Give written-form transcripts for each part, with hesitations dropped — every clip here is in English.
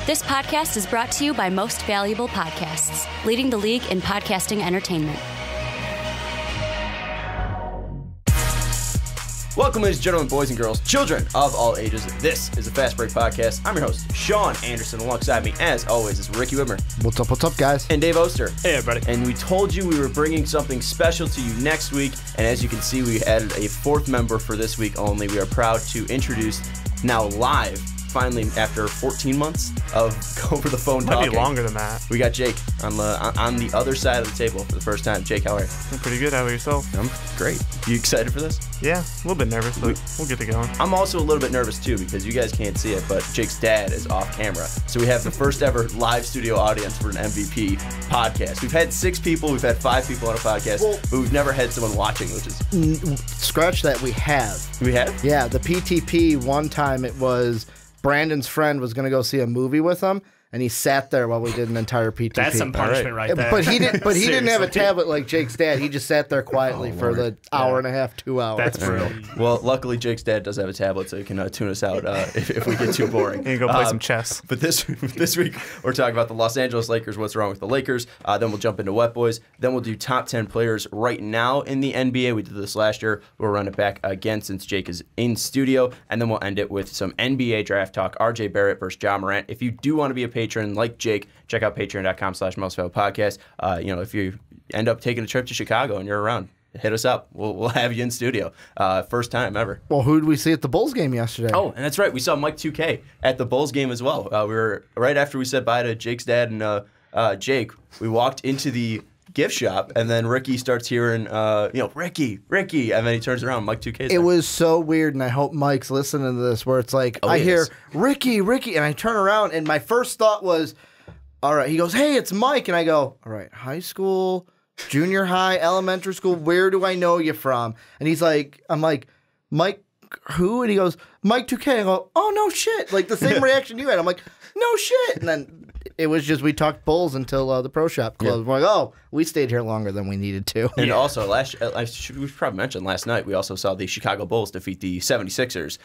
This podcast is brought to you by Most Valuable Podcasts, leading the league in podcasting entertainment. Welcome, ladies and gentlemen, boys and girls, children of all ages. This is the Fast Break Podcast. I'm your host, Sean Anderson. Alongside me, as always, is Ricky Widmer. What's up, guys? And Dave Oster. Hey, everybody. And we told you we were bringing something special to you next week. And as you can see, we added a fourth member for this week only. We are proud to introduce, now live, finally, after 14 months of over the phone talking. Might be longer than that. We got Jake on the other side of the table for the first time. Jake, how are you? I'm pretty good. How about yourself? I'm great. You excited for this? Yeah, a little bit nervous, but we'll get to going. I'm also a little bit nervous too because you guys can't see it, but Jake's dad is off camera. So we have the first ever live studio audience for an MVP podcast. We've had 6 people, we've had 5 people on a podcast, but we've never had someone watching, which is... Scratch that, we have. We have? Yeah, the PTP, one time it was Brandon's friend was going to go see a movie with him, and he sat there while we did an entire PTP. That's some punishment right there. But he didn't have a tablet like Jake's dad. He just sat there quietly for the hour and a half, 2 hours. That's brutal. Well, luckily Jake's dad does have a tablet, so he can tune us out if we get too boring. And go play some chess. But this week, we're talking about the Los Angeles Lakers, what's wrong with the Lakers. Then we'll jump into Wet Boys. Then we'll do top 10 players right now in the NBA. We did this last year. We'll run it back again since Jake is in studio. And then we'll end it with some NBA draft talk. RJ Barrett versus Ja Morant. If you do want to be a patron like Jake, check out patreon.com/mostvaluablepodcast. If you end up taking a trip to Chicago and you're around, hit us up. We'll have you in studio. First time ever. Well, who did we see at the Bulls game yesterday? Oh, and that's right. We saw Mike 2K at the Bulls game as well. We were right after we said bye to Jake's dad and Jake. We walked into the gift shop, and then Ricky starts hearing, Ricky, and then he turns around. Mike 2K. It was so weird, and I hope Mike's listening to this, where it's like, I hear, Ricky, and I turn around, and my first thought was, all right, he goes, hey, it's Mike, and I go, all right, high school, junior high, elementary school, where do I know you from? And he's like, I'm like, Mike who? And he goes, Mike 2K. I go, oh, no shit. Like the same reaction you had. I'm like, no shit. And then it was just, we talked Bulls until the pro shop closed. We're like, oh, we stayed here longer than we needed to. And also, we probably mentioned last night, we also saw the Chicago Bulls defeat the 76ers.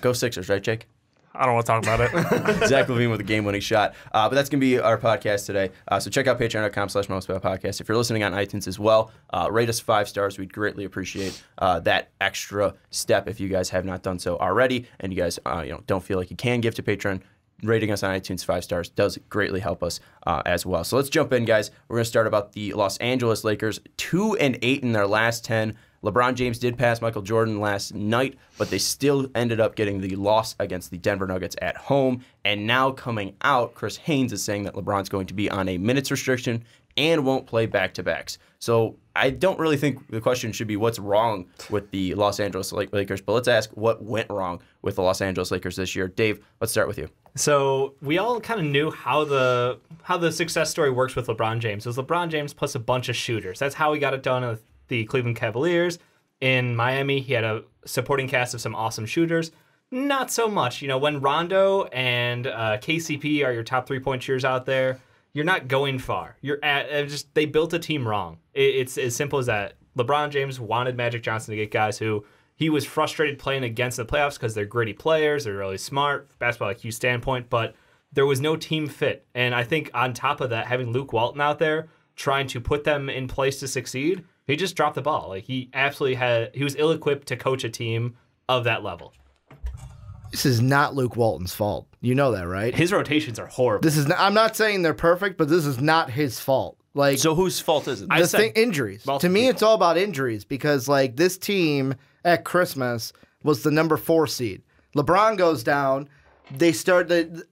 Go Sixers, right, Jake? I don't want to talk about it. Zach LaVine with a game-winning shot. But that's going to be our podcast today. So check out patreon.com/mostvaluablepodcast. If you're listening on iTunes as well, rate us 5 stars. We'd greatly appreciate that extra step if you guys have not done so already, and you guys don't feel like you can give to Patreon. Rating us on iTunes 5 stars does greatly help us as well. So let's jump in, guys. We're going to start about the Los Angeles Lakers, 2-8 in their last 10. LeBron James did pass Michael Jordan last night, but they still ended up getting the loss against the Denver Nuggets at home. And now coming out, Chris Haynes is saying that LeBron's going to be on a minutes restriction and won't play back-to-backs. So I don't really think the question should be what's wrong with the Los Angeles Lakers, but let's ask what went wrong with the Los Angeles Lakers this year. Dave, let's start with you. So we all kind of knew how the success story works with LeBron James. It was LeBron James plus a bunch of shooters. That's how he got it done with the Cleveland Cavaliers. In Miami, he had a supporting cast of some awesome shooters. Not so much. When Rondo and KCP are your top 3-point shooters out there, you're not going far. They built a team wrong. It's as simple as that. LeBron James wanted Magic Johnson to get guys who he was frustrated playing against in the playoffs because they're gritty players, they're really smart, basketball IQ standpoint, but there was no team fit. And I think on top of that, having Luke Walton out there trying to put them in place to succeed, he just dropped the ball. Like he was ill-equipped to coach a team of that level. This is not Luke Walton's fault. You know that, right? His rotations are horrible. I'm not saying they're perfect, but this is not his fault. So whose fault is it? Injuries. To me, it's all about injuries because this team at Christmas was the number 4 seed. LeBron goes down. They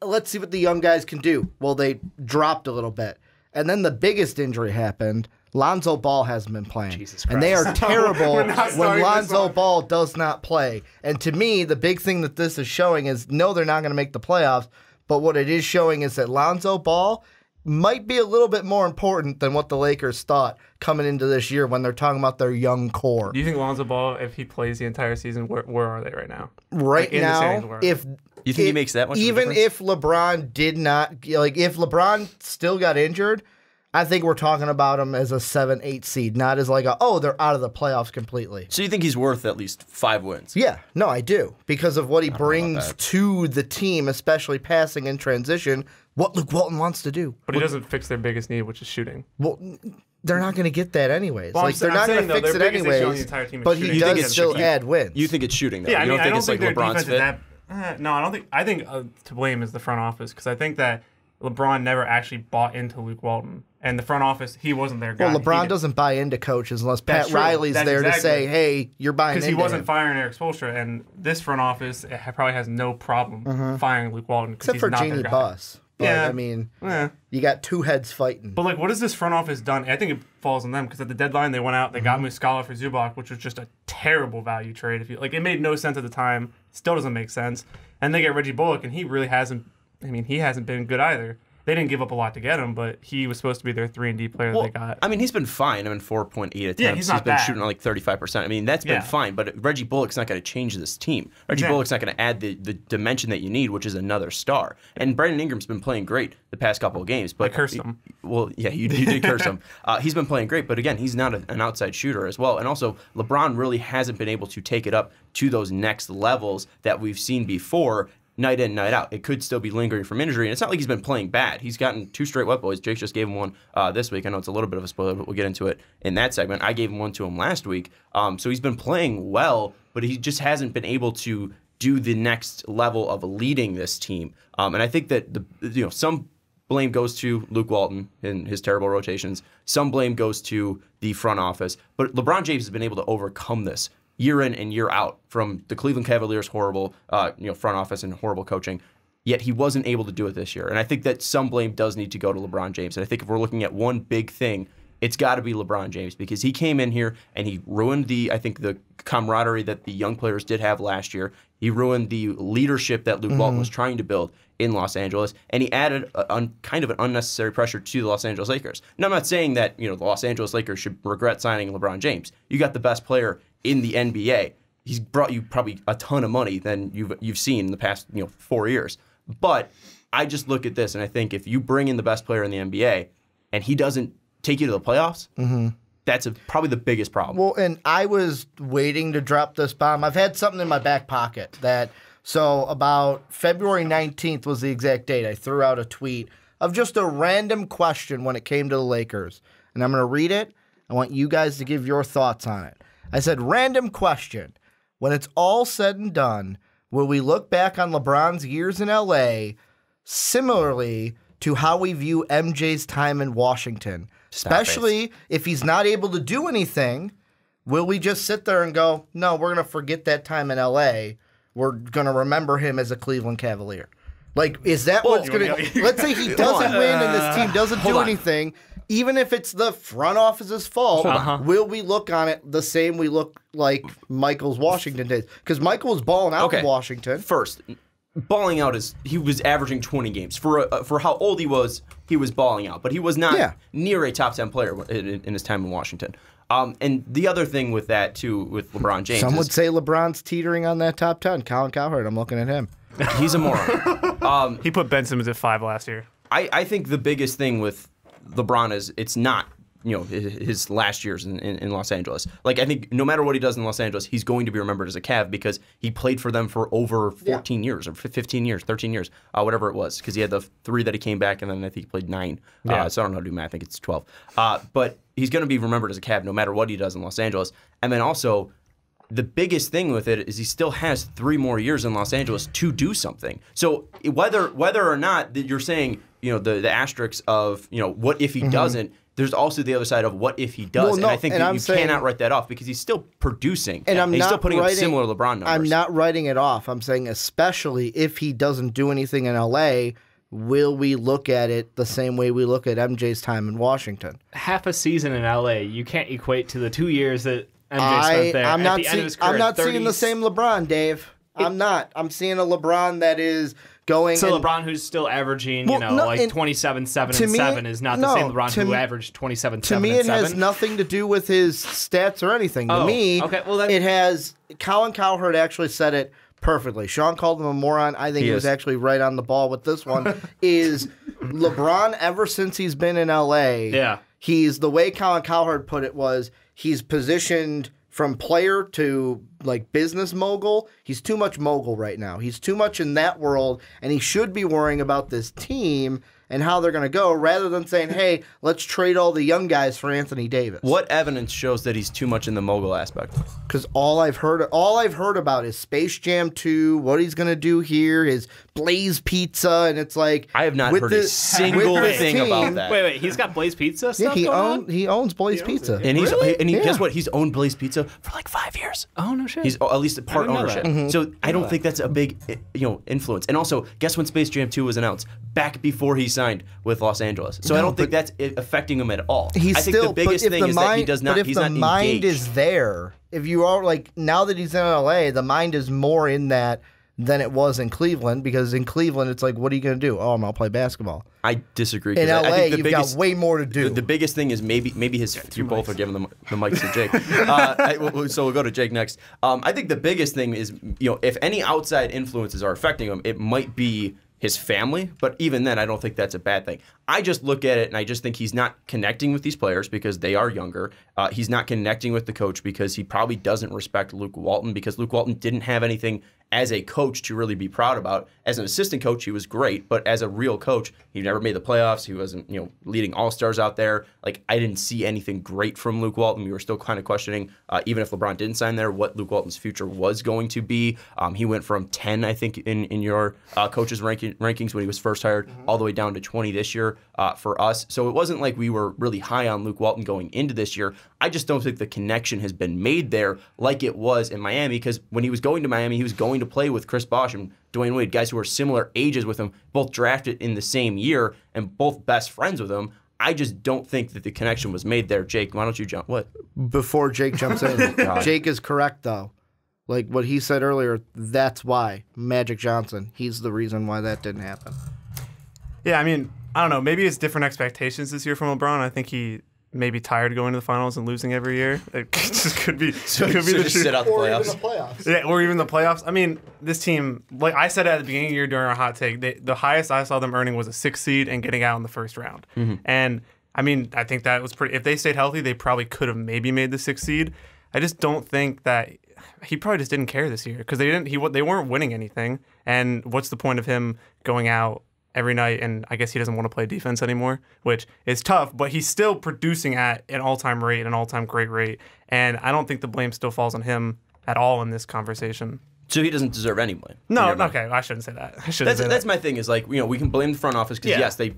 let's see what the young guys can do. Well, they dropped a little bit. And then the biggest injury happened. Lonzo Ball hasn't been playing. Jesus Christ. And they are terrible when Lonzo Ball does not play. And to me, the big thing that this is showing is, no, they're not going to make the playoffs, but what it is showing is that Lonzo Ball might be a little bit more important than what the Lakers thought coming into this year when they're talking about their young core. Do you think Lonzo Ball, if he plays the entire season, where are they right now? Right now, if you think he makes that much of a difference? Even if LeBron did not, if LeBron still got injured, I think we're talking about him as a 7-8 seed, not as they're out of the playoffs completely. So you think he's worth at least 5 wins? Yeah, no, I do. Because of what he brings to the team, especially passing in transition, what Luke Walton wants to do. But he doesn't fix their biggest need, which is shooting. Well, they're not going to get that anyways. Well, they're not going to fix it anyways. But he does still add wins. You think it's shooting, though? Yeah, you I don't think it's like LeBron's fit? No, I don't think. I think to blame is the front office because I think that LeBron never actually bought into Luke Walton, and the front office he wasn't their guy. Well, LeBron doesn't buy into coaches unless Pat Riley's there to say, "Hey, you're buying into." Because he wasn't firing Eric Spoelstra, and this front office probably has no problem firing Luke Walton except for Jeannie Buss. But, yeah, I mean, you got two heads fighting. But what has this front office done? I think it falls on them because at the deadline they went out, they got Muscala for Zubac, which was just a terrible value trade. It made no sense at the time. Still doesn't make sense. And they get Reggie Bullock, and he really hasn't. I mean, he hasn't been good either. They didn't give up a lot to get him, but he was supposed to be their 3-and-D player that they got. I mean, he's been fine. 4.8 attempts. Yeah, he's been shooting like 35%. I mean, that's been fine, but Reggie Bullock's not going to change this team. Reggie Bullock's not going to add the dimension that you need, which is another star. And Brandon Ingram's been playing great the past couple of games. But I cursed him. Well, yeah, you did curse him. He's been playing great, but again, he's not an outside shooter as well. And also, LeBron really hasn't been able to take it up to those next levels that we've seen before. Night in, night out. It could still be lingering from injury, and it's not like he's been playing bad. He's gotten 2 straight wet boys. Jake just gave him one this week. I know it's a little bit of a spoiler, but we'll get into it in that segment. I gave him one to him last week. So he's been playing well, but he just hasn't been able to do the next level of leading this team. And I think that some blame goes to Luke Walton and his terrible rotations. Some blame goes to the front office. But LeBron James has been able to overcome this year in and year out, from the Cleveland Cavaliers' horrible front office and horrible coaching, yet he wasn't able to do it this year. And I think that some blame does need to go to LeBron James. And I think if we're looking at one big thing, it's got to be LeBron James, because he came in here and he ruined the camaraderie that the young players did have last year. He ruined the leadership that Luke Walton was trying to build in Los Angeles, and he added kind of an unnecessary pressure to the Los Angeles Lakers. Now, I'm not saying that the Los Angeles Lakers should regret signing LeBron James. You got the best player in the NBA. He's brought you probably a ton of money than you've seen in the past 4 years. But I just look at this and I think if you bring in the best player in the NBA and he doesn't take you to the playoffs, that's probably the biggest problem. Well, and I was waiting to drop this bomb. I've had something in my back pocket so about February 19th was the exact date. I threw out a tweet of just a random question when it came to the Lakers. And I'm going to read it. I want you guys to give your thoughts on it. I said, random question. When it's all said and done, will we look back on LeBron's years in LA similarly to how we view MJ's time in Washington? Especially if he's not able to do anything, will we just sit there and go, no, we're going to forget that time in LA. We're going to remember him as a Cleveland Cavalier. Is that what's going to... Let's say he doesn't win and this team doesn't do anything. Even if it's the front office's fault, will we look on it the same we look like Michael's Washington days? Because Michael was balling out in Washington. First, balling out he was averaging 20 games. For how old he was balling out. But he was not near a top 10 player in his time in Washington. And the other thing with that, too, with LeBron James... Some would say LeBron's teetering on that top 10. Colin Cowherd, I'm looking at him. He's a moron. He put Ben Simmons at 5 last year. I think the biggest thing with LeBron is it's not his last years in Los Angeles. I think no matter what he does in Los Angeles, he's going to be remembered as a Cav because he played for them for over 14 years or 15 years, 13 years, whatever it was, because he had the 3 that he came back, and then I think he played 9. So I don't know how to do math. I think it's 12. But he's going to be remembered as a Cav no matter what he does in Los Angeles. And then also, the biggest thing with it is he still has 3 more years in Los Angeles to do something. So whether or not that you're saying, the asterisks of, what if he doesn't, there's also the other side of what if he does. Well, no, and I think that you cannot write that off because he's still producing. And he's still putting up similar LeBron numbers. I'm not writing it off. I'm saying especially if he doesn't do anything in L.A., will we look at it the same way we look at MJ's time in Washington? Half a season in L.A., you can't equate to the 2 years that MJ spent there. I'm not seeing the same LeBron, Dave. I'm not. I'm seeing a LeBron that is going. So LeBron who's still averaging, 27, 7, and 7 is not the same LeBron who averaged 27, 7, and 7. To me, it has nothing to do with his stats or anything. To me, it has. Colin Cowherd actually said it perfectly. Sean called him a moron. I think he was actually right on the ball with this one. Is LeBron, ever since he's been in L.A., he's, the way Colin Cowherd put it was, he's positioned from player to like business mogul. He's too much mogul right now. He's too much in that world, and he should be worrying about this team and how they're going to go rather than saying, hey, let's trade all the young guys for Anthony Davis. What evidence shows that he's too much in the mogul aspect? Because all I've heard about is Space Jam 2, what he's going to do here, his Blaze Pizza, and it's like... I have not heard a single thing about that. Wait, he's got Blaze Pizza stuff he owns Blaze Pizza. And guess what? He's owned Blaze Pizza for like 5 years. Oh, no shit. He's at least a part ownership. Mm-hmm. So I don't think that's a big influence. And also, guess when Space Jam 2 was announced? Back before he signed with Los Angeles. So I don't think that's affecting him at all. I think the biggest thing is that he does not. He's not engaged. But if the mind is there, if you are like now that he's in LA, the mind is more in that than it was in Cleveland. Because in Cleveland, it's like, what are you going to do? Oh, I'm going to play basketball. I disagree. In LA, I think you've got way more to do. The biggest thing is maybe his. You both are giving the mics to Jake. So we'll go to Jake next. I think the biggest thing is if any outside influences are affecting him, it might be his family, but even then, I don't think that's a bad thing. I just look at it and I just think he's not connecting with these players because they are younger. He's not connecting with the coach because he probably doesn't respect Luke Walton because Luke Walton didn't have anything as a coach to really be proud about. As an assistant coach, he was great, but as a real coach, he never made the playoffs. He wasn't, leading all-stars out there. Like, I didn't see anything great from Luke Walton. We were still kind of questioning, even if LeBron didn't sign there, what Luke Walton's future was going to be. He went from 10, I think, in your coaches' rankings when he was first hired, all the way down to 20 this year for us. So it wasn't like we were really high on Luke Walton going into this year. I just don't think the connection has been made there like it was in Miami, because when he was going to Miami, he was going to play with Chris Bosh and Dwayne Wade, guys who are similar ages with him, both drafted in the same year and both best friends with him. I just don't think that the connection was made there. Jake, why don't you jump? What? Before Jake jumps in, Jake is correct, though. Like what he said earlier, that's why. Magic Johnson, he's the reason why that didn't happen. Yeah, I mean, I don't know. Maybe it's different expectations this year from LeBron. I think he may be tired of going to the finals and losing every year. It just could be. So could be the just sit out the playoffs. Or even the playoffs. Yeah, or even the playoffs. I mean, this team, like I said at the beginning of the year during our hot take, the highest I saw them earning was a 6th seed and getting out in the first round. Mm-hmm. And I mean, I think that was pretty. If they stayed healthy, they probably could have maybe made the 6th seed. I just don't think that he probably just didn't care this year because they weren't winning anything. And what's the point of him going out every night? And I guess he doesn't want to play defense anymore, which is tough, but he's still producing at an all-time rate, an all-time great rate. And I don't think the blame still falls on him at all in this conversation. So he doesn't deserve any blame. No, okay, I shouldn't say that. That's my thing. Is like we can blame the front office because yes, they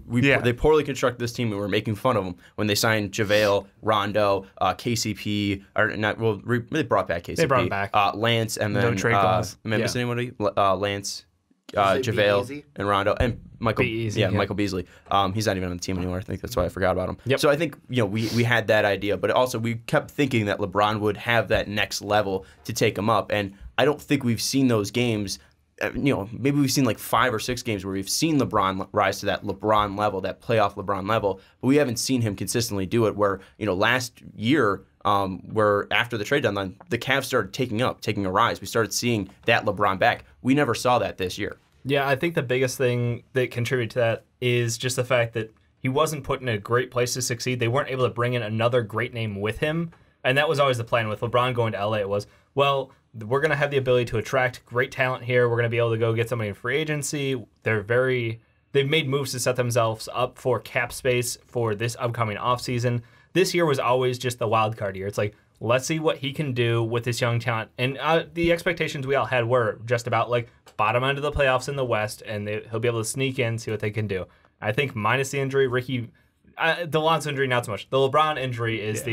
poorly constructed this team and we're making fun of them when they signed JaVale, Rondo, KCP, or not. Well, they brought back KCP. They brought him back. Lance, and then am I missing anybody? Lance, JaVale, and Rondo, and Michael. Michael Beasley. He's not even on the team anymore. I think that's why I forgot about him. Yep. So I think we had that idea, but also we kept thinking that LeBron would have that next level to take him up, and I don't think we've seen those games. Maybe we've seen like 5 or 6 games where we've seen LeBron rise to that LeBron level, that playoff LeBron level, but we haven't seen him consistently do it. Where last year, where after the trade deadline, the Cavs started taking a rise. We started seeing that LeBron back. We never saw that this year. Yeah, I think the biggest thing that contributed to that is just the fact that he wasn't put in a great place to succeed. They weren't able to bring in another great name with him, and that was always the plan with LeBron going to LA. It was, well, we're going to have the ability to attract great talent here. We're going to be able to go get somebody in free agency. They've made moves to set themselves up for cap space for this upcoming offseason. This year was always just the wild card year. It's like, let's see what he can do with this young talent. And the expectations we all had were just about like bottom end of the playoffs in the West, and he'll be able to sneak in, see what they can do. I think minus the injury, the Lonzo injury, not so much. The LeBron injury is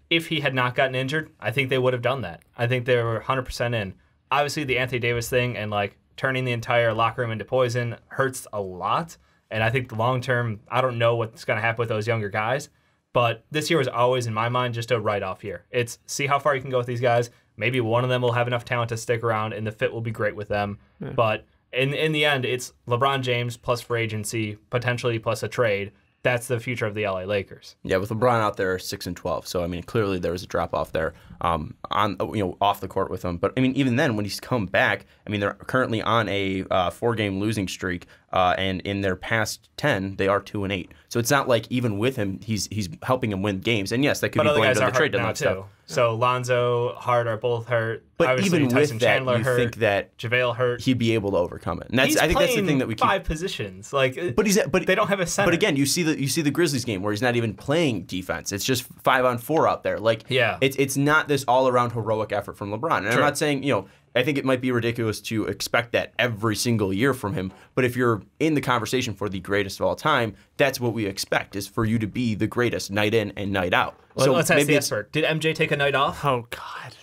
if he had not gotten injured, I think they would have done that. I think they were 100% in. Obviously, the Anthony Davis thing and like turning the entire locker room into poison hurts a lot. And I think long term, I don't know what's going to happen with those younger guys. But this year was always, in my mind, just a write-off year. It's see how far you can go with these guys. Maybe one of them will have enough talent to stick around, and the fit will be great with them. Yeah. But in the end, it's LeBron James plus free agency, potentially plus a trade. That's the future of the LA Lakers. Yeah, with LeBron out there 6-12, so I mean clearly there was a drop off there on off the court with him. But I mean even then when he's come back, I mean they're currently on a 4-game losing streak. and in their past 10, they are 2-8. So it's not like even with him, he's helping him win games. And yes, that could be blamed on the trade deadline stuff. So Lonzo, Hart are both hurt. But obviously, even Tyson with that, Chandler you hurt, think that JaVale hurt. He'd be able to overcome it. And I think that's the thing that we keep. 5 positions. Like, but they don't have a center. But again, you see the Grizzlies game where he's not even playing defense. It's just 5-on-4 out there. Like, it's not this all around heroic effort from LeBron. And I'm not saying, I think it might be ridiculous to expect that every single year from him. But if you're in the conversation for the greatest of all time, that's what we expect, is for you to be the greatest night in and night out. Well, so let's ask the expert. Did MJ take a night off? Oh, God.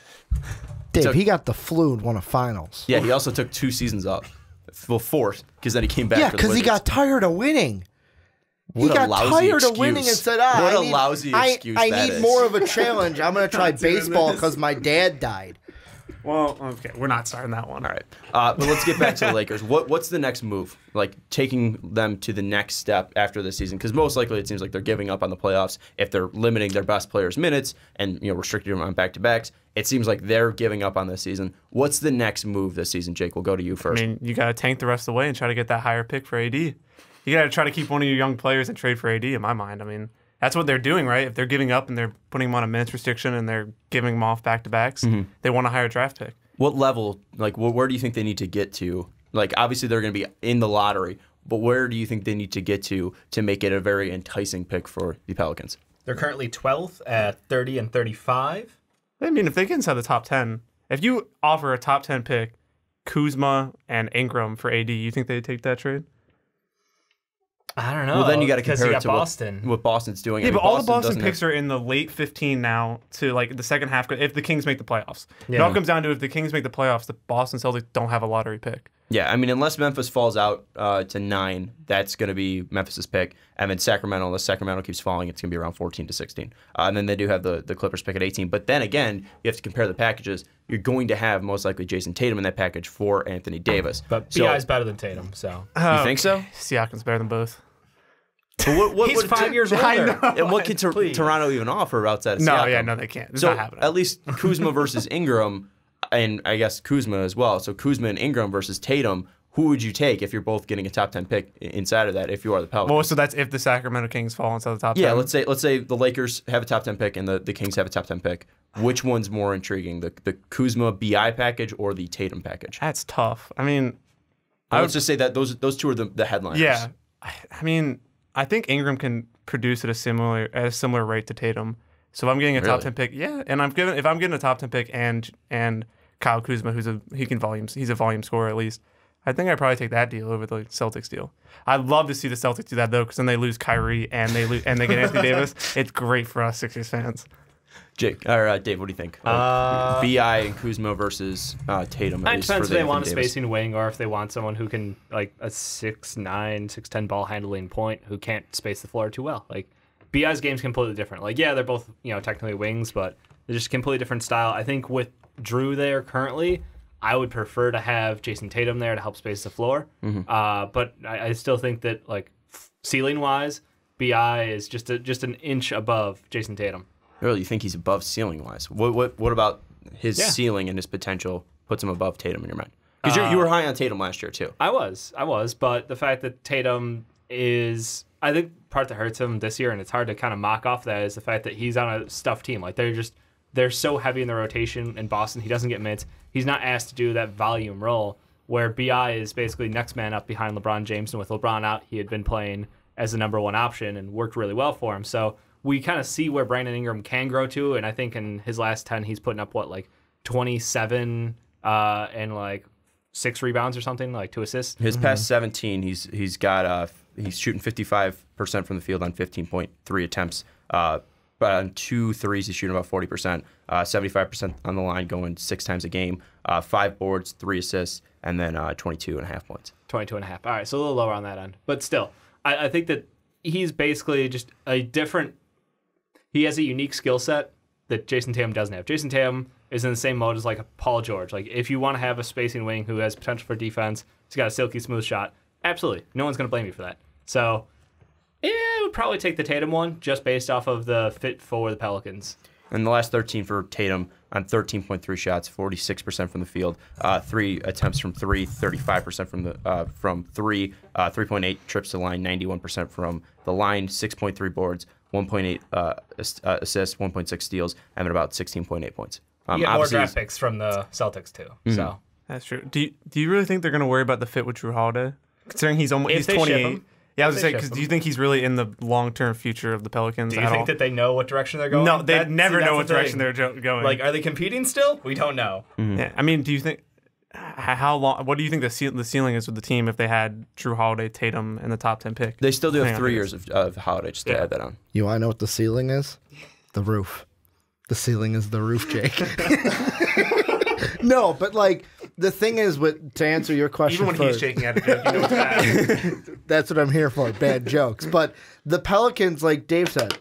Dave, he got the flu and won a finals. Yeah, he also took 2 seasons off. Well, 4, because then he came back. Yeah, because he got tired of winning. What he got tired of winning and said, what a lousy excuse I that need is. more of a challenge. I'm going to try baseball because my dad died. Well, okay, we're not starting that one. All right, but let's get back to the Lakers. What's the next move? Like taking them to the next step after this season? Because most likely it seems like they're giving up on the playoffs if they're limiting their best players' minutes and restricting them on back-to-backs. It seems like they're giving up on this season. What's the next move this season, Jake? We'll go to you first. I mean, you got to tank the rest of the way and try to get that higher pick for AD. You got to try to keep one of your young players and trade for AD. In my mind, I mean, that's what they're doing, right? If they're giving up and they're putting him on a minutes restriction and they're giving him off back-to-backs, they want a higher draft pick. What level, where do you think they need to get to? Like, obviously they're going to be in the lottery, but where do you think they need to get to make it a very enticing pick for the Pelicans? They're currently 12th at 30 and 35. I mean, if they get inside the top 10, if you offer a top 10 pick, Kuzma and Ingram for AD, you think they'd take that trade? I don't know. Well, then you got to compare it to Boston. what Boston's doing. Yeah, but all the Boston picks are in the late 15 now to the second half if the Kings make the playoffs. Yeah. It all comes down to if the Kings make the playoffs, the Boston Celtics don't have a lottery pick. Yeah, I mean, unless Memphis falls out to 9, that's going to be Memphis's pick. And then Sacramento, unless Sacramento keeps falling, it's going to be around 14 to 16. And then they do have the Clippers pick at 18. But then again, you have to compare the packages. You're going to have most likely Jason Tatum in that package for Anthony Davis. But B.I. is better than Tatum, so. You think so? Siakam's better than both. But He's 5 years older. I know. And what can Toronto even offer outside of Siakam? No, they can't. It's so not happening. At least Kuzma versus Ingram, and I guess Kuzma as well. So Kuzma and Ingram versus Tatum. Who would you take if you're both getting a top 10 pick inside of that? If you are the Pelicans. Well, so that's if the Sacramento Kings fall inside the top 10. Yeah, let's say the Lakers have a top 10 pick and the Kings have a top 10 pick. Which one's more intriguing, the Kuzma BI package or the Tatum package? That's tough. I mean, let's just say that those two are the headliners. Yeah, I mean, I think Ingram can produce at a similar rate to Tatum. So if I'm getting a top 10 pick, yeah, and if I'm getting a top 10 pick and Kyle Kuzma, he's a volume scorer at least. I think I'd probably take that deal over the Celtics deal. I'd love to see the Celtics do that though, because then they lose Kyrie and they get Anthony Davis. It's great for us Sixers fans. Dave, what do you think? BI and Kuzma versus Tatum. It depends if they want a spacing wing or if they want someone who can, like a 6'9", 6'10" ball handling point who can't space the floor too well. Like BI's game's completely different. Like they're both technically wings, but they're just completely different style. I think with Drew there currently, I would prefer to have Jason Tatum there to help space the floor. But I still think that ceiling wise, BI is just an inch above Jason Tatum. Really, you think he's above ceiling wise? What about his ceiling and his potential puts him above Tatum in your mind? Because you were high on Tatum last year too. I was, but the fact that Tatum is, I think part that hurts him this year, and it's hard to kind of mock off that, is the fact that he's on a stuffed team. Like they're so heavy in the rotation in Boston. He doesn't get minutes. He's not asked to do that volume role where BI is basically next man up behind LeBron James. And with LeBron out, he had been playing as the number 1 option and worked really well for him. So we kind of see where Brandon Ingram can grow to. And I think in his last 10, he's putting up 27 and 6 rebounds or something, 2 assists. His past 17, he's shooting 55% from the field on 15.3 attempts. But on 2 threes, he's shooting about 40%, 75% on the line, going 6 times a game, 5 boards, 3 assists, and then 22.5 points. 22.5. All right, so a little lower on that end. But still, I think that he's basically just he has a unique skill set that Jason Tatum doesn't have. Jason Tatum is in the same mode as a Paul George. If you want to have a spacing wing who has potential for defense, he's got a silky smooth shot, absolutely. No one's going to blame you for that. So I would probably take the Tatum one just based off of the fit for the Pelicans. And the last 13 for Tatum, on 13.3 shots, 46% from the field, 3 attempts from three, 35% from three, 3.8 trips to the line, 91% from the line, 6.3 boards, 1.8 assists, 1.6 steals, and then about 16.8 points. You get more draft picks from the Celtics too. So that's true. Do you really think they're going to worry about the fit with Drew Holiday, considering he's 28? Yeah, I was going to say, because do you think he's really in the long-term future of the Pelicans at all? Do you think that they know what direction they're going? No, they never know what direction they're going. Like, are they competing still? We don't know. Yeah, I mean, do you think how long? What do you think the ceiling is with the team if they had Drew Holiday, Tatum, and the top 10 pick? They still do have 3 years of Holiday, just to add that on. You want to know what the ceiling is? The roof. The ceiling is the roof, Jake. No, but like the thing is, to answer your question, even when he's shaking at a joke, you know it's bad. That's what I'm here for, bad jokes. But the Pelicans, like Dave said,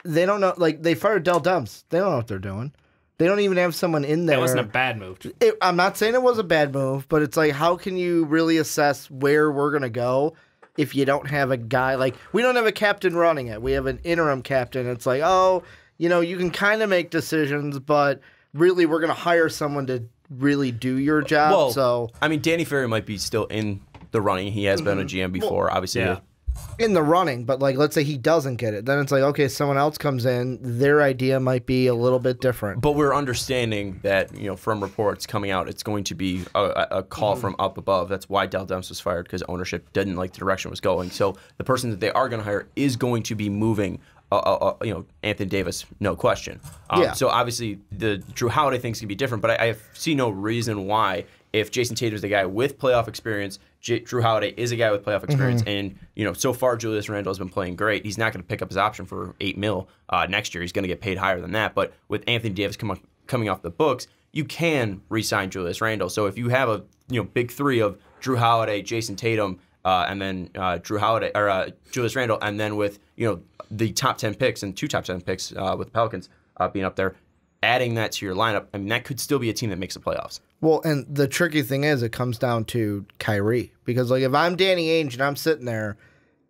they don't know. Like they fired Dell Demps. They don't know what they're doing. They don't even have someone in there. That wasn't a bad move. I'm not saying it was a bad move, but it's like, how can you really assess where we're gonna go if you don't have a guy? Like we don't have a captain running it. We have an interim captain. It's like, oh, you can kind of make decisions, but really, we're gonna hire someone to really do your job. Well, so I mean, Danny Ferry might be still in the running. He has been a GM before, obviously. Yeah. In the running, but like, let's say he doesn't get it, then it's like, okay, someone else comes in. Their idea might be a little bit different. But we're understanding that from reports coming out, it's going to be a call from up above. That's why Dell Demps was fired, because ownership didn't like the direction it was going. So the person that they are going to hire is going to be moving. Anthony Davis, no question. So obviously the Drew Holiday thing's gonna be different, but I see no reason why, if Jason Tatum is the guy with playoff experience, Drew Holiday is a guy with playoff experience, and so far Julius Randle has been playing great. He's not going to pick up his option for $8 million next year. He's going to get paid higher than that. But with Anthony Davis coming off the books, you can re-sign Julius Randle. So if you have a big three of Drew Holiday, Jason Tatum, and then Drew Holiday or Julius Randle, and then with the top 10 picks and 2 top 10 picks with the Pelicans being up there, adding that to your lineup, I mean, that could still be a team that makes the playoffs. Well, and the tricky thing is, it comes down to Kyrie, because like if I'm Danny Ainge and I'm sitting there,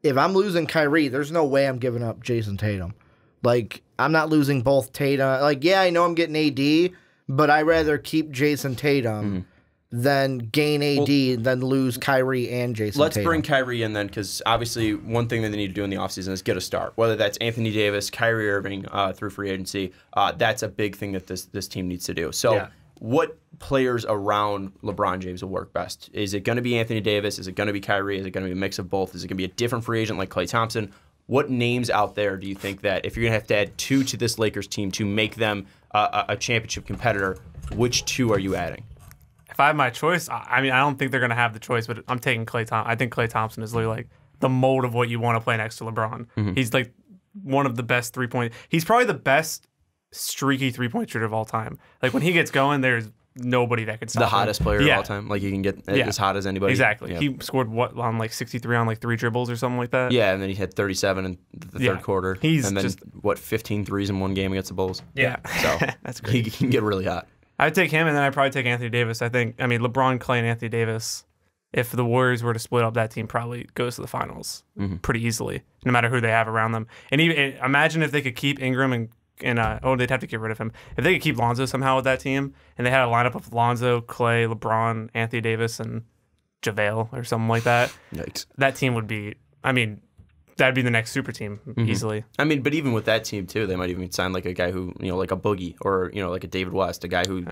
if I'm losing Kyrie, there's no way I'm giving up Jason Tatum. Like I'm not losing both Tatum. Like yeah, I know I'm getting AD, but I'd rather keep Jason Tatum. Than gain AD, than lose Kyrie and Jason Let's Tatum. bring Kyrie in then, because obviously one thing that they need to do in the offseason is get a star. Whether that's Anthony Davis, Kyrie Irving through free agency, that's a big thing that this team needs to do. So what players around LeBron James will work best? Is it going to be Anthony Davis? Is it going to be Kyrie? Is it going to be a mix of both? Is it going to be a different free agent like Klay Thompson? What names out there do you think that if you're going to have to add 2 to this Lakers team to make them a championship competitor, which 2 are you adding? If I have my choice, I mean, I don't think they're going to have the choice, but I'm taking Klay Thompson. I think Klay Thompson is literally like the mold of what you want to play next to LeBron. He's like one of the best three-point. He's probably the best streaky three-point shooter of all time. Like when he gets going, there's nobody that can stop him. The hottest player of all time. Like you can get as hot as anybody. Exactly. Yeah. He scored on like 63 on like 3 dribbles or something like that. Yeah, and then he hit 37 in the third quarter. He's and then just 15 threes in one game against the Bulls. Yeah. So that's great. He can get really hot. I'd take him, and then I'd probably take Anthony Davis. LeBron, Klay, and Anthony Davis, if the Warriors were to split up, that team probably goes to the finals pretty easily, no matter who they have around them. And even imagine if they could keep Ingram and they'd have to get rid of him. If they could keep Lonzo somehow with that team, and they had a lineup of Lonzo, Klay, LeBron, Anthony Davis, and JaVale or something like that, Yikes. That team would be, that'd be the next super team easily. I mean, but even with that team too, they might even sign like a guy who, like a Boogie or like a David West, a guy who.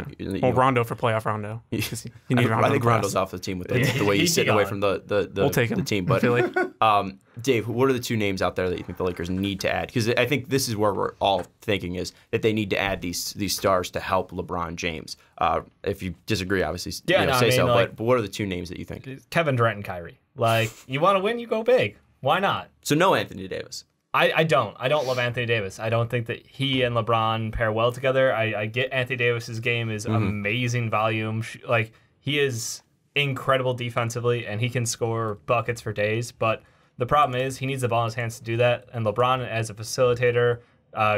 Rondo for playoff Rondo. You need Rondo. I think Rondo's off the team with the way he's sitting away from we'll take him. the team. But Dave, what are the 2 names out there that you think the Lakers need to add? Because I think this is where we're all thinking is that they need to add these stars to help LeBron James. If you disagree, obviously, say so. But what are the 2 names that you think? Kevin Durant and Kyrie. Like you want to win, you go big. Why not? So no Anthony Davis. I don't love Anthony Davis. I don't think that he and LeBron pair well together. I get Anthony Davis's game is amazing volume. Like he is incredible defensively and he can score buckets for days. But the problem is he needs the ball in his hands to do that. And LeBron as a facilitator,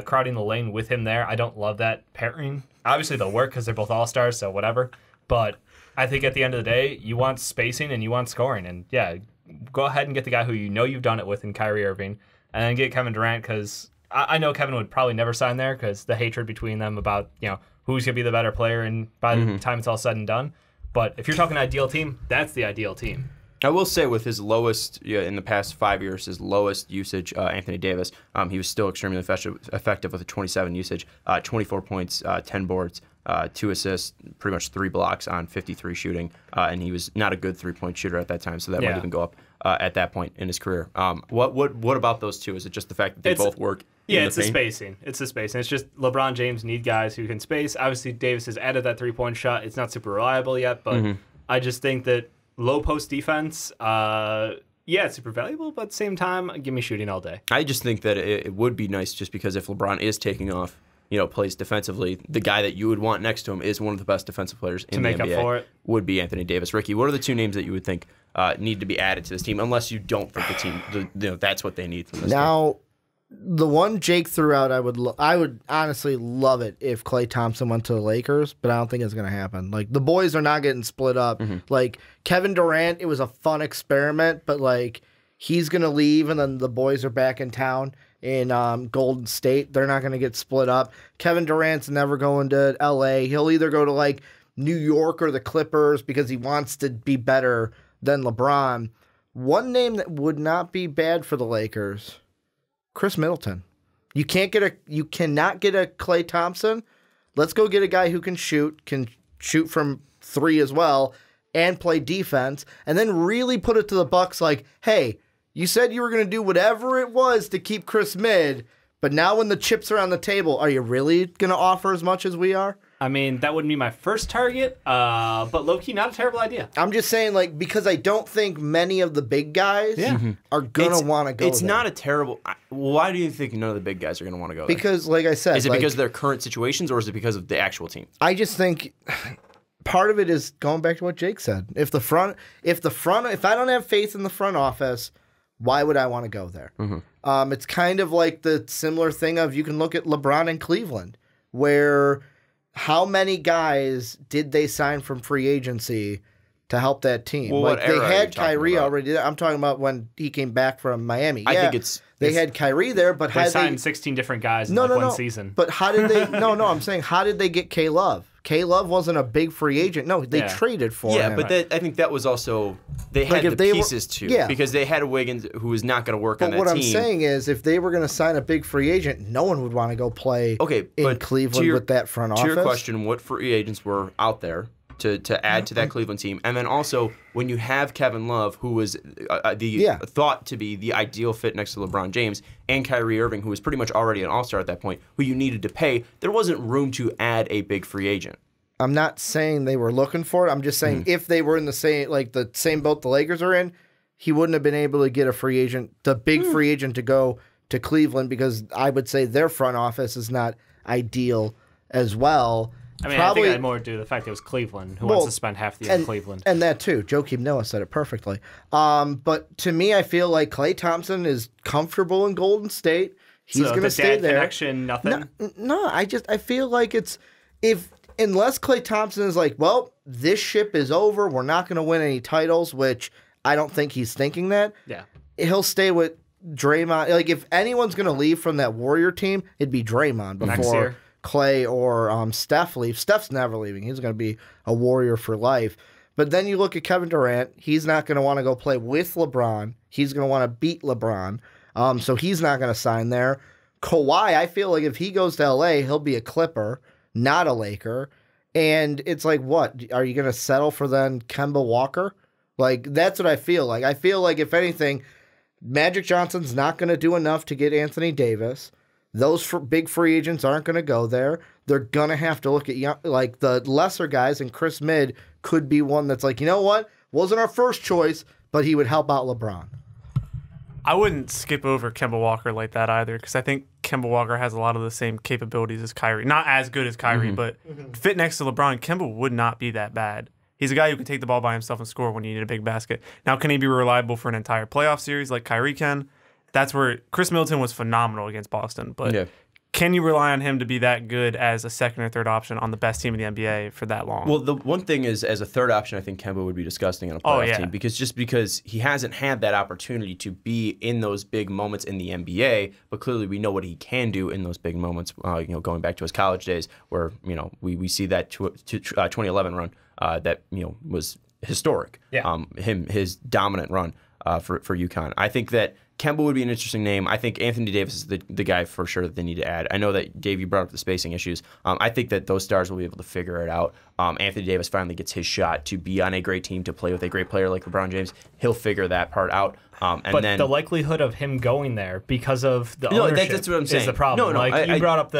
crowding the lane with him there, I don't love that pairing. Obviously they'll work because they're both all-stars, so whatever. But I think at the end of the day, you want spacing and you want scoring. And yeah, go ahead and get the guy who you've done it with in Kyrie Irving, and then get Kevin Durant because I know Kevin would probably never sign there because the hatred between them about who's going to be the better player and by the time it's all said and done. But if you're talking ideal team, that's the ideal team. I will say with his lowest, in the past 5 years, his lowest usage, Anthony Davis, he was still extremely effective with a 27 usage, 24 points, 10 boards, 2 assists, pretty much 3 blocks on 53 shooting, and he was not a good three-point shooter at that time, so that might even go up at that point in his career. What about those two? Is it just the fact that they both work? Yeah, it's the spacing. It's the spacing. It's just LeBron James need guys who can space. Obviously, Davis has added that three-point shot. It's not super reliable yet, but I just think that low post defense, it's super valuable, but at the same time, give me shooting all day. I just think that it would be nice just because if LeBron is taking off, plays defensively, the guy that you would want next to him is one of the best defensive players in the NBA. To make up for it. Would be Anthony Davis. Ricky, what are the two names that you would think need to be added to this team, unless you don't think the team, that's what they need from this team? The one Jake threw out, I would honestly love it if Klay Thompson went to the Lakers, but I don't think it's going to happen. Like, the boys are not getting split up. Like, Kevin Durant, it was a fun experiment, but, like, he's going to leave, and then the boys are back in town in Golden State. They're not going to get split up. Kevin Durant's never going to L.A. He'll either go to, like, New York or the Clippers because he wants to be better than LeBron. One name that would not be bad for the Lakers, Chris Middleton. You cannot get a Klay Thompson. Let's go get a guy who can shoot from 3 as well, and play defense, and then really put it to the Bucks like, hey, you said you were going to do whatever it was to keep Chris Mid, but now when the chips are on the table, are you really going to offer as much as we are? I mean, that wouldn't be my first target, but low-key, not a terrible idea. I'm just saying, like, because I don't think many of the big guys are going to want to go It's there. not a terrible... Why do you think none of the big guys are going to want to go there? Because, like I said... Is it because of their current situations, or is it because of the actual team? I just think part of it is going back to what Jake said. If I don't have faith in the front office, why would I want to go there? It's kind of like the similar thing of you can look at LeBron in Cleveland, where... How many guys did they sign from free agency to help that team? Well, like they had Kyrie already. I'm talking about when he came back from Miami. I think they had Kyrie there, but they signed 16 different guys in one season. But how did they? I'm saying how did they get K Love? K Love wasn't a big free agent. No, they traded for him. Yeah, but I think that was also they had the pieces too. Because they had a Wiggins who was not going to work on that team. But what I'm saying is, if they were going to sign a big free agent, no one would want to go play in Cleveland with that front office. To your question, what free agents were out there to add to that Cleveland team? And then also, when you have Kevin Love, who was thought to be the ideal fit next to LeBron James, and Kyrie Irving, who was pretty much already an all-star at that point, who you needed to pay, there wasn't room to add a big free agent. I'm not saying they were looking for it. I'm just saying if they were in the same boat the Lakers are in, he wouldn't have been able to get a free agent, the big free agent, to go to Cleveland, because I would say their front office is not ideal as well. I mean, I think it had more to do with the fact that it was Cleveland, who wants to spend half the year in Cleveland. And that too. Joakim Noah said it perfectly. But to me, I feel like Klay Thompson is comfortable in Golden State. He's going to stay there. Connection, nothing? No, I feel like unless Klay Thompson is like, well, this ship is over, we're not going to win any titles, which I don't think he's thinking that. Yeah. He'll stay with Draymond. Like, if anyone's going to leave from that Warrior team, it'd be Draymond before Klay or Steph leave. Steph's never leaving. He's going to be a Warrior for life. But then you look at Kevin Durant. He's not going to want to go play with LeBron. He's going to want to beat LeBron. So he's not going to sign there. Kawhi, I feel like if he goes to LA, he'll be a Clipper, not a Laker. And it's like, what? Are you going to settle for then Kemba Walker? Like, that's what I feel like. I feel like, if anything, Magic Johnson's not going to do enough to get Anthony Davis. Those big free agents aren't going to go there. They're going to have to look at the lesser guys, and Chris Mid could be one that's like, you know what? Wasn't our first choice, but he would help out LeBron. I wouldn't skip over Kemba Walker like that either, because I think Kemba Walker has a lot of the same capabilities as Kyrie. Not as good as Kyrie, but fit next to LeBron, Kemba would not be that bad. He's a guy who can take the ball by himself and score when you need a big basket. Now, can he be reliable for an entire playoff series like Kyrie can? That's where Chris Middleton was phenomenal against Boston, but can you rely on him to be that good as a second or third option on the best team in the NBA for that long? Well, the one thing is, as a third option, I think Kemba would be disgusting on a playoff team because he hasn't had that opportunity to be in those big moments in the NBA. But clearly, we know what he can do in those big moments. Going back to his college days, where we see that 2011 run that was historic. Yeah. His dominant run for UConn. I think that Kemba would be an interesting name. I think Anthony Davis is the guy for sure that they need to add. I know that, Dave, you brought up the spacing issues. I think that those stars will be able to figure it out. Anthony Davis finally gets his shot to be on a great team, to play with a great player like LeBron James. He'll figure that part out. But the likelihood of him going there because of the ownership that's what I'm saying. is the problem. You brought up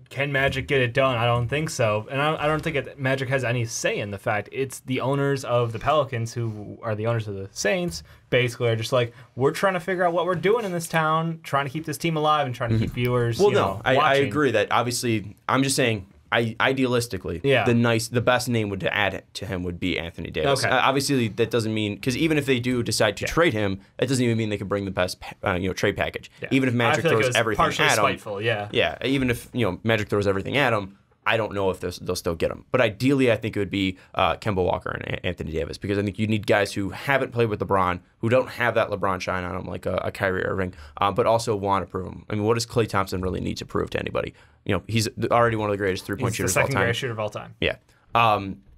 can Magic get it done? I don't think so. And I don't think Magic has any say in the fact. It's the owners of the Pelicans, who are the owners of the Saints, basically are just like, we're trying to figure out what we're doing in this town, trying to keep this team alive and trying to keep viewers Well, I watching. agree that obviously, I'm just saying, idealistically, the best name to add to him would be Anthony Davis. Okay. Obviously, that doesn't mean, because even if they do decide to trade him, that doesn't even mean they can bring the best trade package. Yeah. Even if Magic throws everything at him, spiteful, yeah. Even if Magic throws everything at him, I don't know if they'll still get him. But ideally, I think it would be Kemba Walker and Anthony Davis, because I think you need guys who haven't played with LeBron, who don't have that LeBron shine on them like a Kyrie Irving, but also want to prove him. I mean, what does Klay Thompson really need to prove to anybody? He's already one of the greatest three-point shooters of all time. He's the second greatest shooter of all time. Yeah.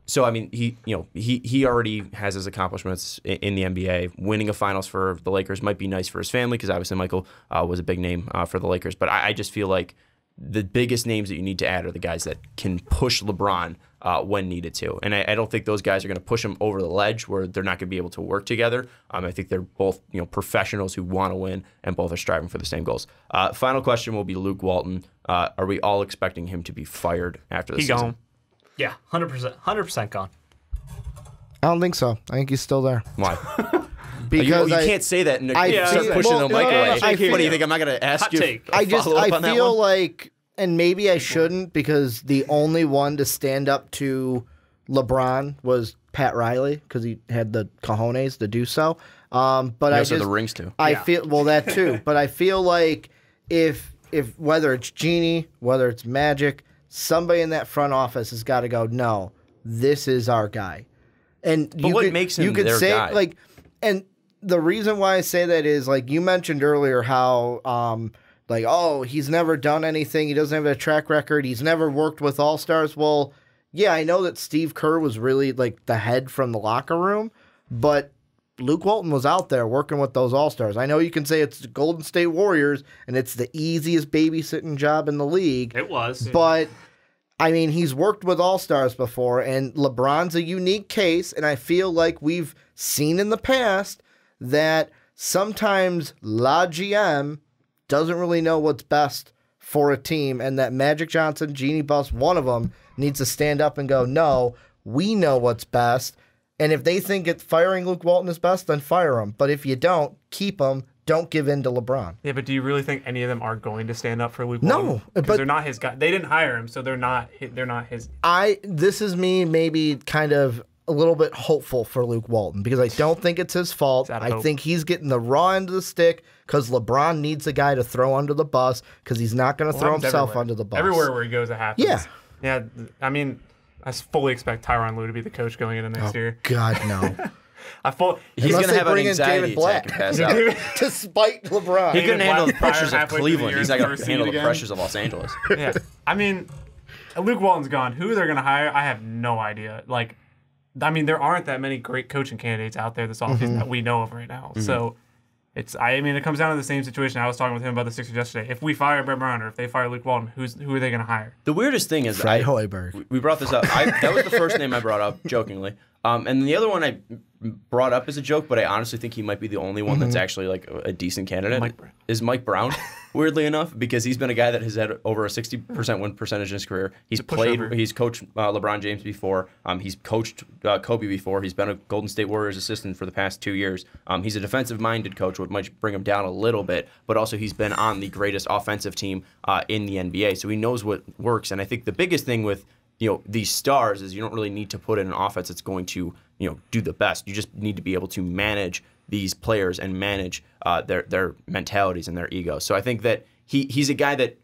So I mean, he already has his accomplishments in the NBA. Winning a finals for the Lakers might be nice for his family, because obviously Michael was a big name for the Lakers. But I just feel like the biggest names that you need to add are the guys that can push LeBron when needed to. And I don't think those guys are going to push him over the ledge where they're not going to be able to work together. I think they're both professionals who want to win, and both are striving for the same goals. Final question will be Luke Walton. Are we all expecting him to be fired after the season? Gone. Yeah, 100% gone. I don't think so. I think he's still there. Why? Because you can't say that and start feel- pushing well, the mic no, away. I What do you think? I'm not going to ask Hot you. take. I that feel one? like, and maybe I shouldn't, because the only one to stand up to LeBron was Pat Riley, because he had the cojones to do so. But You I also just have the rings too. I feel that too. But I feel like if whether it's Genie, whether it's Magic, somebody in that front office has got to go, no, this is our guy. And what makes him their guy? And the reason why I say that is, like, you mentioned earlier how he's never done anything, he doesn't have a track record, he's never worked with all-stars. Well, yeah, I know that Steve Kerr was really like the head from the locker room, but Luke Walton was out there working with those all-stars. I know you can say it's the Golden State Warriors and it's the easiest babysitting job in the league. It was. But I mean, he's worked with all-stars before, and LeBron's a unique case, and I feel like we've seen in the past that sometimes La GM doesn't really know what's best for a team, and that Magic Johnson, Jeanie Buss, one of them, needs to stand up and go, no, we know what's best, and if they think firing Luke Walton is best, then fire him. But if you don't, keep him. Don't give in to LeBron. Yeah, but do you really think any of them are going to stand up for Luke No, Walton? but Because they're not his guy. They didn't hire him, so they're not his. This is me maybe kind of a little bit hopeful for Luke Walton, because I don't think it's his fault. I think he's getting the raw end of the stick because LeBron needs a guy to throw under the bus, because he's not going to throw himself everywhere. under the bus. Everywhere where he goes, it happens. Yeah. Yeah, I mean, I fully expect Tyronn Lue to be the coach going into next year. God, no. He's going to have an anxiety attack and pass out. to spite LeBron. He couldn't handle the Black pressures of halfway through the Cleveland. year He's not going first to handle seed the again. pressures of Los Angeles. Yeah, I mean, Luke Walton's gone. Who they're going to hire, I have no idea. Like, I mean, there aren't that many great coaching candidates out there this offseason that we know of right now. So, it comes down to the same situation. I was talking with him about the Sixers yesterday. If we fire Brett Brown or if they fire Luke Walton, who are they going to hire? The weirdest thing is Fred Hoiberg. We brought this up. That was the first name I brought up jokingly. And the other one I brought up as a joke, but I honestly think he might be the only one that's actually like a decent candidate. Is Mike Brown, weirdly enough, because he's been a guy that has had over a 60% win percentage in his career. He's coached LeBron James before. He's coached Kobe before. He's been a Golden State Warriors assistant for the past 2 years. He's a defensive-minded coach, which might bring him down a little bit, but also he's been on the greatest offensive team in the NBA, so he knows what works. And I think the biggest thing with these stars is you don't really need to put in an offense that's going to, do the best. You just need to be able to manage these players and manage their mentalities and their egos. So I think that he's a guy that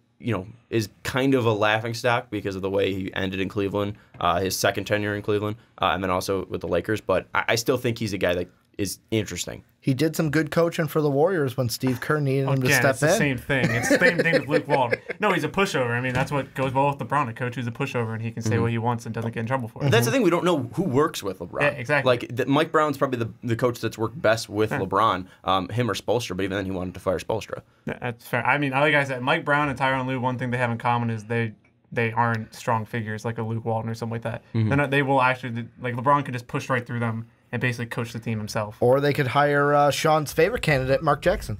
is kind of a laughingstock because of the way he ended in Cleveland, his second tenure in Cleveland, and then also with the Lakers. But I still think he's a guy that is interesting. He did some good coaching for the Warriors when Steve Kerr needed him to step it's the same thing. It's the same thing with Luke Walton. No, he's a pushover. I mean, that's what goes well with LeBron. A coach who's a pushover, and he can say what he wants and doesn't get in trouble for it. That's the thing. We don't know who works with LeBron. Yeah, exactly. Like, Mike Brown's probably the coach that's worked best with LeBron, him or Spoelstra, but even then he wanted to fire Spoelstra. That's fair. I mean, like I said, Mike Brown and Tyronn Lue, one thing they have in common is they aren't strong figures like a Luke Walton or something like that. They will actually, like, LeBron can just push right through them and basically coach the team himself. Or they could hire Sean's favorite candidate, Mark Jackson.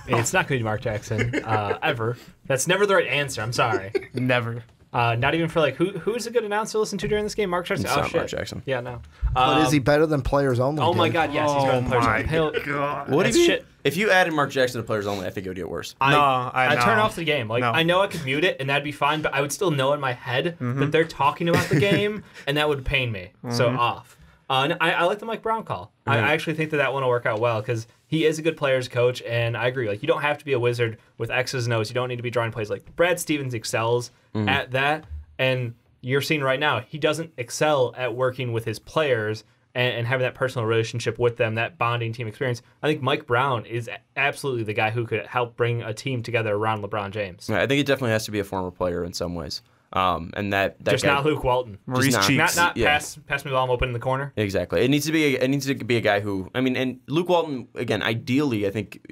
It's not going to be Mark Jackson, ever. That's never the right answer. I'm sorry. Never. Not even for, like, who's a good announcer to listen to during this game? Mark Jackson? It's not Mark Jackson. Yeah, no. But is he better than players only? Oh, my God, yes. He's better than players my only. God. What do That's you shit. If you added Mark Jackson to players only, I think it would get worse. I know. turn off the game. Like, No. I know I could mute it and that'd be fine, but I would still know in my head that they're talking about the game, and that would pain me. So off. And I like the Mike Brown call. I actually think that one will work out well because he is a good players coach, and I agree. Like, you don't have to be a wizard with X's and O's. You don't need to be drawing plays. Like, Brad Stevens excels at that, and you're seeing right now he doesn't excel at working with his players and having that personal relationship with them, that bonding team experience. I think Mike Brown is absolutely the guy who could help bring a team together around LeBron James. I think it definitely has to be a former player in some ways. And that Just guy, not Luke Walton. Maurice Cheeks. Not pass me the ball, I'm open in the corner. Exactly. It needs to be a guy who, I mean, and Luke Walton, again, ideally, I think,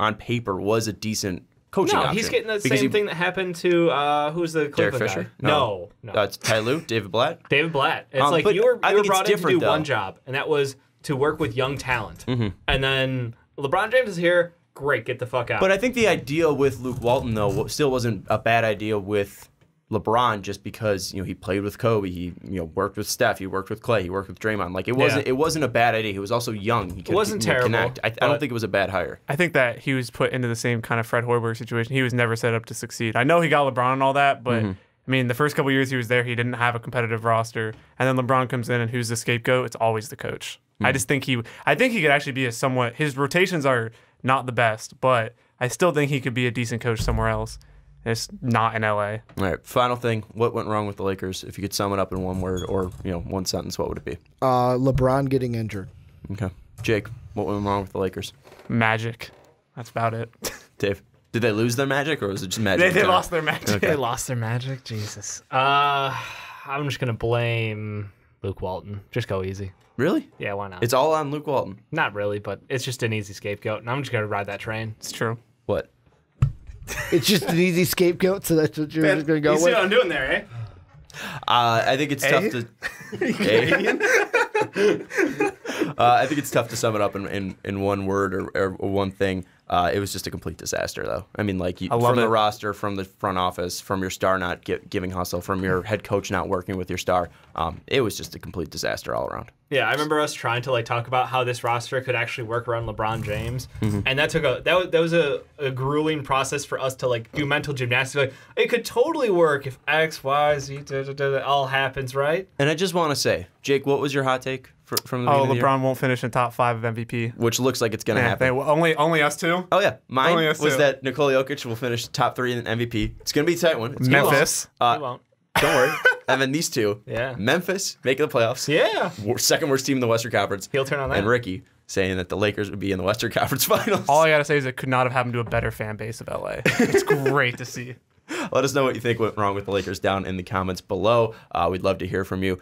on paper was a decent coaching No, option. he's getting the same thing that happened to who's the Derek Cleveland Fisher? guy? No. It's Ty Lue, David Blatt. David Blatt. It's like but you were I think it's brought in to different, do though. one job, and that was to work with young talent. And then LeBron James is here. Great, get the fuck out. But I think the idea with Luke Walton, though, still wasn't a bad idea with LeBron, just because he played with Kobe, he worked with Steph, he worked with Klay, he worked with Draymond. Like, it wasn't a bad idea. He was also young. He could, It wasn't terrible, connect. I don't think it was a bad hire. I think that he was put into the same kind of Fred Hoiberg situation. He was never set up to succeed. I know he got LeBron and all that, but I mean, the first couple years he was there, he didn't have a competitive roster. And then LeBron comes in, and who's the scapegoat? It's always the coach. I think he could actually be his rotations are not the best, but I still think he could be a decent coach somewhere else. It's not in LA. All right, final thing. What went wrong with the Lakers? If you could sum it up in one word or one sentence, what would it be? LeBron getting injured. Okay. Jake, what went wrong with the Lakers? Magic. That's about it. Dave, did they lose their magic, or was it just magic? They lost their magic. Okay. They lost their magic. Jesus. I'm just gonna blame Luke Walton. Just go easy. Really? Yeah, why not? It's all on Luke Walton. Not really, but it's just an easy scapegoat, and I'm just gonna ride that train. It's true. What? It's just an easy scapegoat, so that's what you're just going to go You see with? what I'm doing there, eh? I think it's tough to. I think it's tough to sum it up in one word or one thing. It was just a complete disaster, though. I mean, like, from the roster, from the front office, from your star not giving hustle, from your head coach not working with your star. It was just a complete disaster all around. Yeah, I remember us trying to talk about how this roster could actually work around LeBron James, and that took that was a grueling process for us to do mental gymnastics. Like, it could totally work if X, Y, Z, all happens, right? And I just want to say, Jake, what was your hot take from the beginning of the year? LeBron won't finish in top 5 of MVP. Which looks like it's going to happen. Only us two? Oh, yeah. Mine Only us was two. that Nikola Jokic will finish top 3 in MVP. It's going to be a tight one. It's gonna be Memphis. close. He won't. Don't worry. And then these two. Yeah. Memphis making the playoffs. Yeah. Second worst team in the Western Conference. He'll turn on that. And Ricky saying that the Lakers would be in the Western Conference Finals. All I got to say is it could not have happened to a better fan base of LA. It's great to see. Let us know what you think went wrong with the Lakers down in the comments below. We'd love to hear from you.